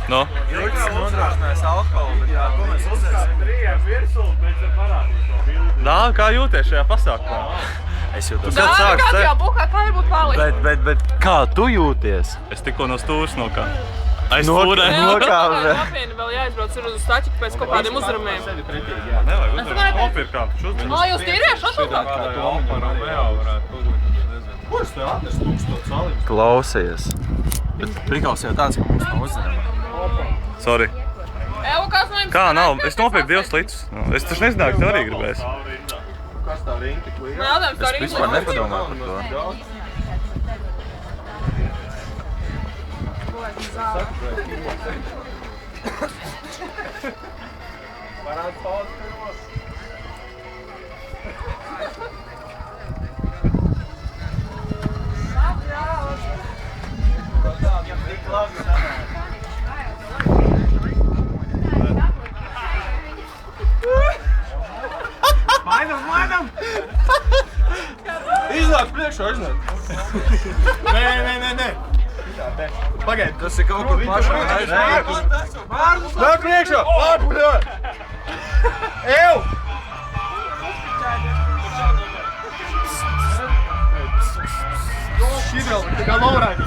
Nu? Jūtas nodrošinājis alkoholu, bet jā, ko mēs uzdzēsim? Dāvi, kā jūties šajā pasākumā? Es jūtos. Kad sāks Kā ce? jau bukā, kā jau būtu palicis. Bet kā tu jūties? Es tikko no stūras nokāpu. Aiz Nokāpu. stūrē. Nokāpē. Nopietni vēl jāizbrauc uz staķiku pēc kaut kādiem uzruniem. Nevajag uzmanīt. Nopirkām. Ā, jūs tīrieši atliekāt? Ko es tev atnesu 1000 saliņus? Klausies. Bet prikals jau tāds, ka mums nav uzņēmuma. Sorry. Evo, kāds no jums? Kā nav? Es nopirku 2 litrus. Es taču nezināju, ka tu arī gribēsi. Kas tā rinka tik liela? Man jautājums, kā arī Vispār nepadomāju par to. Parāda pauzi pirmos. Tik labi sanāk. Mainam! Iznāk priekšā, iznāk. Nē. Pagaid, tas ir kaut kur pašā. Nāk priekšā! Ew! Šī vēl, tā kā laurāņi.